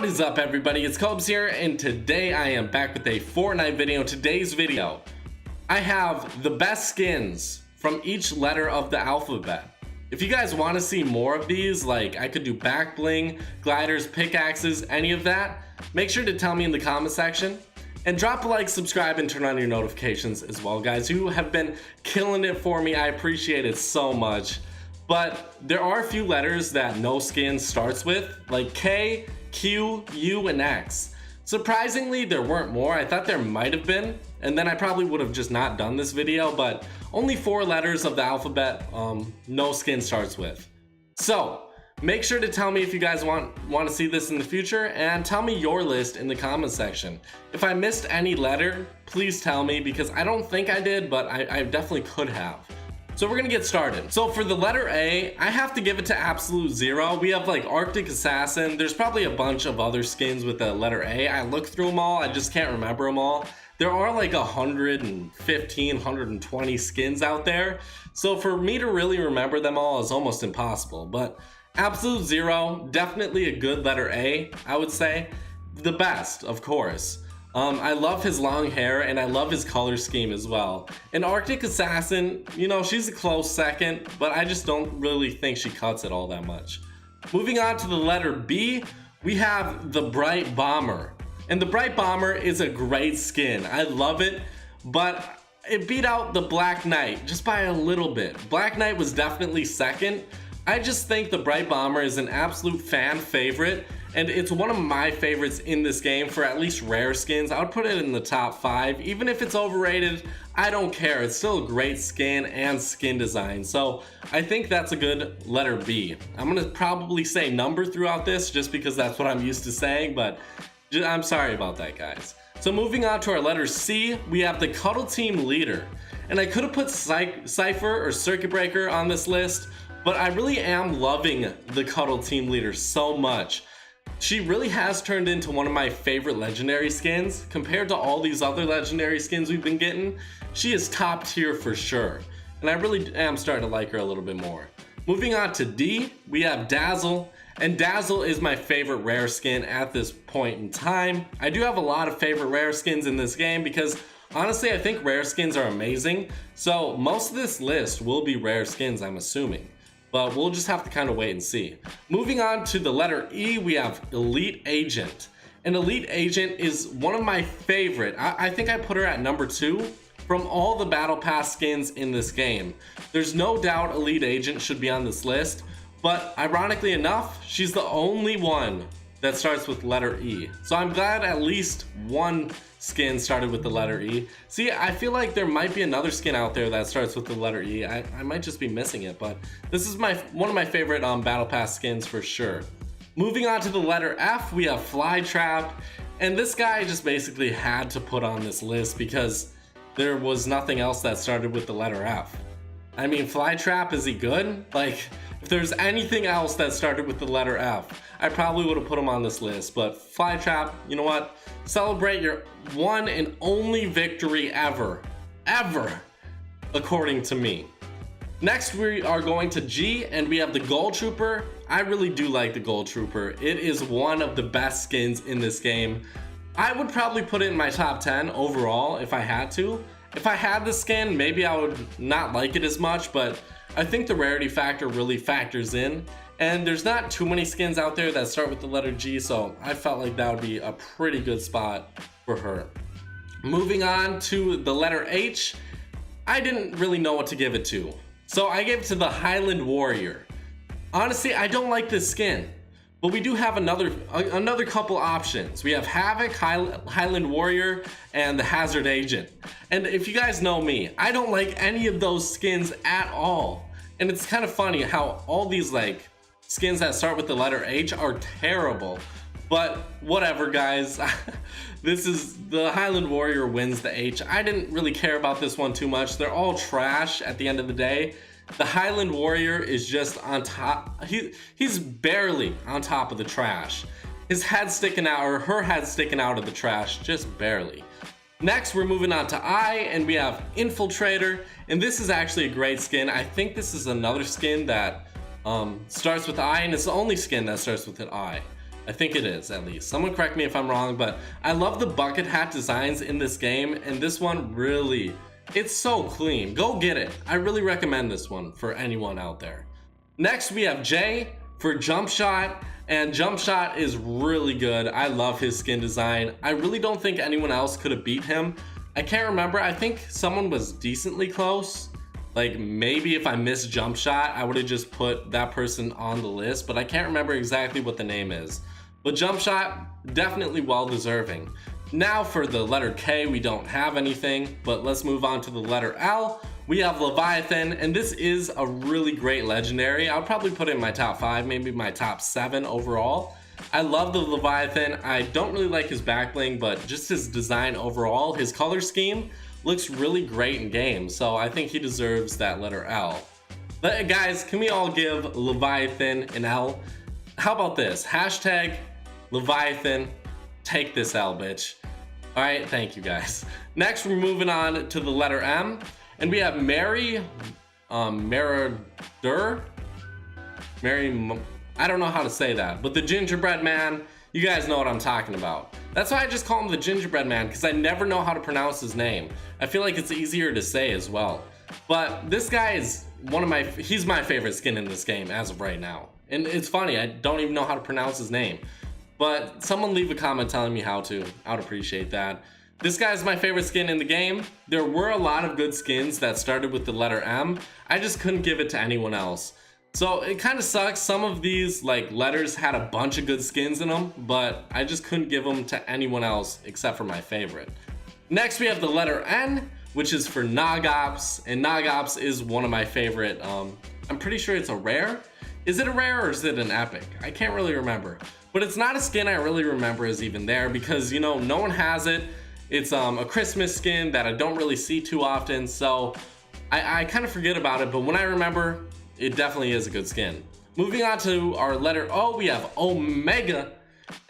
What is up, everybody? It's Cobes here, and today I am back with a Fortnite video. Today's video, I have the best skins from each letter of the alphabet. If you guys want to see more of these, like I could do back bling, gliders, pickaxes, any of that, make sure to tell me in the comment section. And drop a like, subscribe, and turn on your notifications as well, guys. You have been killing it for me. I appreciate it so much. But there are a few letters that no skin starts with, like K, Q, U, and X. Surprisingly, there weren't more. I thought there might have been, and then I probably would have just not done this video, but only 4 letters of the alphabet no skin starts with. So make sure to tell me if you guys want to see this in the future, and tell me your list in the comment section. If I missed any letter, please tell me, because I don't think I did, but I definitely could have. So we're gonna get started. So for the letter A, I have to give it to absolute zero. We have like Arctic Assassin. There's probably a bunch of other skins with the letter A. I looked through them all, I just can't remember them all. There are like 115, 120 skins out there. So for me to really remember them all is almost impossible, but absolute zero, definitely a good letter A, I would say. The best, of course. I love his long hair, and I love his color scheme as well. And Arctic Assassin, you know, she's a close second, but I just don't really think she cuts it all that much. Moving on to the letter B, we have the Bright Bomber. And the Bright Bomber is a great skin. I love it, but it beat out the Black Knight just by a little bit. Black Knight was definitely second. I just think the Bright Bomber is an absolute fan favorite, and it's one of my favorites in this game for at least rare skins. I would put it in the top 5. Even if it's overrated, I don't care. It's still a great skin and skin design. So I think that's a good letter B. I'm gonna probably say number throughout this just because that's what I'm used to saying, but I'm sorry about that, guys. So moving on to our letter C, we have the Cuddle Team Leader. And I could have put Cypher or Circuit Breaker on this list, but I really am loving the Cuddle Team Leader so much. She really has turned into one of my favorite legendary skins. Compared to all these other legendary skins we've been getting, she is top tier for sure. And I really am starting to like her a little bit more. Moving on to D, we have Dazzle. And Dazzle is my favorite rare skin at this point in time. I do have a lot of favorite rare skins in this game because honestly, I think rare skins are amazing. So most of this list will be rare skins, I'm assuming. But we'll just have to kind of wait and see. Moving on to the letter E, we have Elite Agent. And Elite Agent is one of my favorite. I think I put her at number 2 from all the Battle Pass skins in this game. There's no doubt Elite Agent should be on this list, but ironically enough, she's the only one that starts with letter E. So I'm glad at least one skin started with the letter E. See, I feel like there might be another skin out there that starts with the letter E. I might just be missing it, but this is one of my favorite Battle Pass skins for sure. Moving on to the letter F, we have Flytrap, and this guy just basically had to put on this list because there was nothing else that started with the letter F. I mean, Flytrap, is he good? Like, if there's anything else that started with the letter F, I probably would have put him on this list, but Flytrap, you know what? Celebrate your one and only victory ever, according to me. Next, we are going to G, and we have the Gold Trooper. I really do like the Gold Trooper. It is one of the best skins in this game. I would probably put it in my top 10 overall if I had to. If I had the skin, maybe I would not like it as much, but I think the rarity factor really factors in. And there's not too many skins out there that start with the letter G, so I felt like that would be a pretty good spot for her. Moving on to the letter H, I didn't really know what to give it to. So I gave it to the Highland Warrior. Honestly, I don't like this skin, but we do have another couple options. We have Havoc, Highland Warrior, and the Hazard Agent. And if you guys know me, I don't like any of those skins at all. And it's kind of funny how all these like skins that start with the letter H are terrible. But whatever, guys. This is the Highland Warrior wins the H. I didn't really care about this one too much. They're all trash at the end of the day. The Highland Warrior is just on top. He's barely on top of the trash. His head sticking out, or her head sticking out of the trash, just barely. Next, we're moving on to I, and we have Infiltrator, and this is actually a great skin. I think this is another skin that starts with I, and it's the only skin that starts with an I. I think it is, at least. Someone correct me if I'm wrong, but I love the bucket hat designs in this game, and this one really, it's so clean. Go get it. I really recommend this one for anyone out there. Next, we have Jay for Jump Shot, and Jump Shot is really good. I love his skin design. I really don't think anyone else could have beat him. I can't remember. I think someone was decently close. Like maybe if I missed Jump Shot, I would have just put that person on the list, but I can't remember exactly what the name is. But Jump Shot, definitely well deserving. Now for the letter K, we don't have anything, but let's move on to the letter L. We have Leviathan, and this is a really great legendary. I'll probably put it in my top 5, maybe my top 7 overall. I love the Leviathan. I don't really like his back bling, but just his design overall, his color scheme looks really great in game, so I think he deserves that letter L. But guys, can we all give Leviathan an L? How about this? Hashtag Leviathan, take this L, bitch. All right, thank you guys. Next, we're moving on to the letter M, and we have Mary, Meridur? I don't know how to say that, but the gingerbread man, you guys know what I'm talking about. That's why I just call him the gingerbread man, because I never know how to pronounce his name. I feel like it's easier to say as well. But this guy is he's my favorite skin in this game as of right now. And it's funny, I don't even know how to pronounce his name. But someone leave a comment telling me how to. I would appreciate that. This guy's my favorite skin in the game. There were a lot of good skins that started with the letter M. I just couldn't give it to anyone else. So it kind of sucks. Some of these like letters had a bunch of good skins in them, but I just couldn't give them to anyone else except for my favorite. Next we have the letter N, which is for Nogops, and Nogops is one of my favorite. I'm pretty sure it's a rare. Is it a rare or is it an epic? I can't really remember, but it's not a skin I really remember is even there because, you know, no one has it. It's a Christmas skin that I don't really see too often, so I kind of forget about it, but when I remember, it definitely is a good skin. Moving on to our letter O, we have Omega,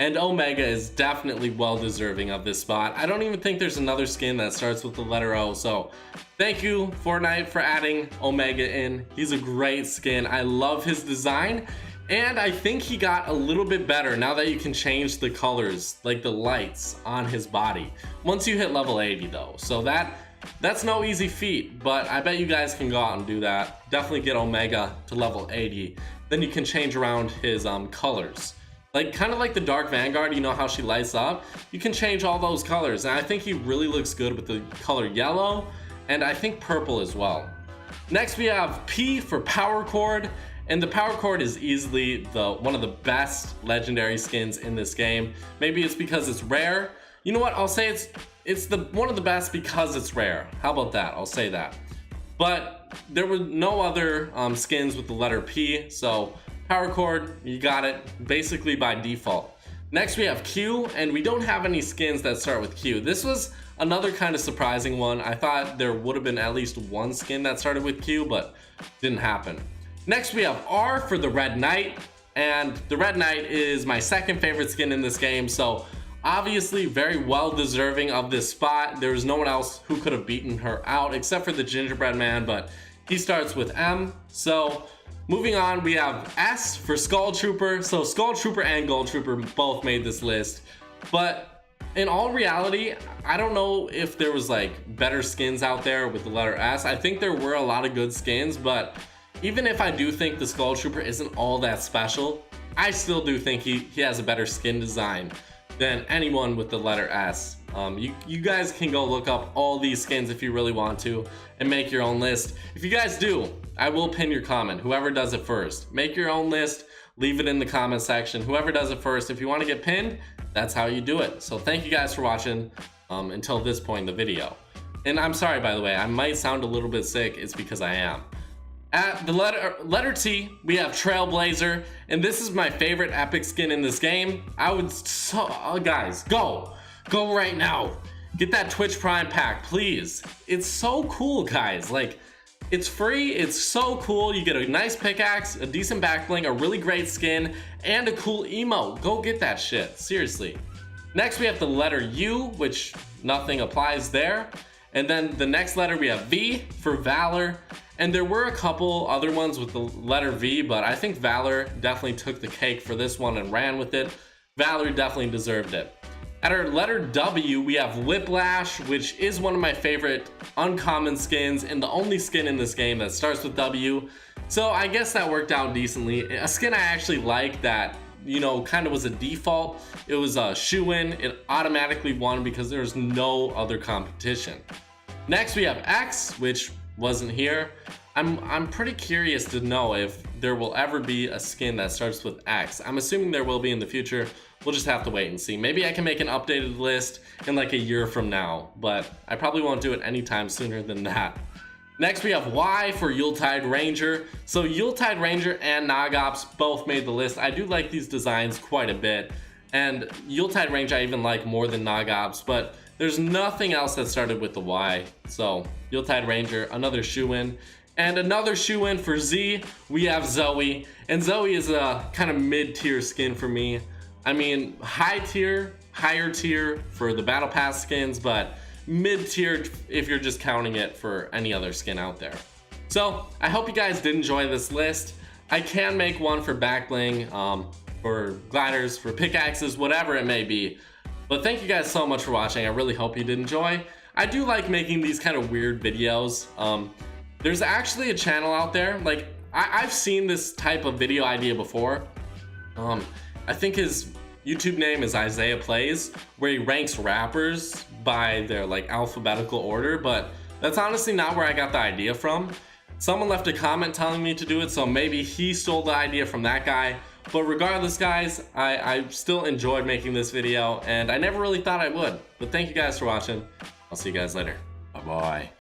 and Omega is definitely well deserving of this spot. I don't even think there's another skin that starts with the letter O, so thank you Fortnite for adding Omega in. He's a great skin. I love his design, and I think he got a little bit better now that you can change the colors, like the lights on his body, once you hit level 80 though. So that's no easy feat, but I bet you guys can go out and do that. Definitely get Omega to level 80. Then you can change around his colors. Like kind of like the Dark Vanguard, you know how she lights up? You can change all those colors, and I think he really looks good with the color yellow, and I think purple as well. Next we have P for Power Chord, and the Power Chord is easily one of the best legendary skins in this game. Maybe it's because it's rare. You know what? I'll say it's one of the best because it's rare. How about that? I'll say that. But there were no other skins with the letter P, so Power Chord, you got it basically by default. Next we have Q, and we don't have any skins that start with Q. This was another kind of surprising one. I thought there would have been at least one skin that started with Q, but didn't happen. Next we have R for the Red Knight, and the Red Knight is my second favorite skin in this game, so obviously very well deserving of this spot. There was no one else who could have beaten her out except for the gingerbread man, but he starts with M. So moving on, we have S for Skull Trooper. So Skull Trooper and Gold Trooper both made this list, but in all reality, I don't know if there was like better skins out there with the letter S. I think there were a lot of good skins, but even if I do think the Skull Trooper isn't all that special, I still do think he has a better skin design than anyone with the letter S. You guys can go look up all these skins if you really want to and make your own list. If you guys do, I will pin your comment, whoever does it first. Make your own list, leave it in the comment section. Whoever does it first, if you want to get pinned, that's how you do it. So thank you guys for watching until this point in the video. And I'm sorry, by the way, I might sound a little bit sick. It's because I am. At the letter T, we have Trailblazer, and this is my favorite epic skin in this game. Guys, go right now. Get that Twitch Prime pack, please. It's so cool, guys. Like, it's free, it's so cool. You get a nice pickaxe, a decent back bling, a really great skin, and a cool emote. Go get that shit, seriously. Next, we have the letter U, which nothing applies there. And then the next letter, we have V for Valor. And there were a couple other ones with the letter V, but I think Valor definitely took the cake for this one and ran with it. Valerie definitely deserved it. At our letter W, we have Whiplash, which is one of my favorite uncommon skins and the only skin in this game that starts with W. So I guess that worked out decently. A skin I actually like that, you know, kind of was a default. It was a shoe-in. It automatically won because there's no other competition. Next we have X, which wasn't here. I'm pretty curious to know if there will ever be a skin that starts with X. I'm assuming there will be in the future. We'll just have to wait and see. Maybe I can make an updated list in like a year from now, but I probably won't do it anytime sooner than that. Next we have Y for Yuletide Ranger. So Yuletide Ranger and Nogops both made the list. I do like these designs quite a bit, and Yuletide Ranger I even like more than Nogops, but there's nothing else that started with the Y. So Yuletide Ranger, another shoe-in. And another shoe-in for Z, we have Zoe. And Zoe is a kind of mid-tier skin for me. I mean, higher tier for the Battle Pass skins, but mid-tier if you're just counting it for any other skin out there. So I hope you guys did enjoy this list. I can make one for backbling, for gliders, for pickaxes, whatever it may be. But thank you guys so much for watching. I really hope you did enjoy. I do like making these kind of weird videos. There's actually a channel out there, like I've seen this type of video idea before. I think his YouTube name is Isaiah Plays, where he ranks rappers by their like alphabetical order, but that's honestly not where I got the idea from. Someone left a comment telling me to do it, so maybe he stole the idea from that guy. But regardless, guys, I still enjoyed making this video, and I never really thought I would. But thank you guys for watching. I'll see you guys later. Bye-bye.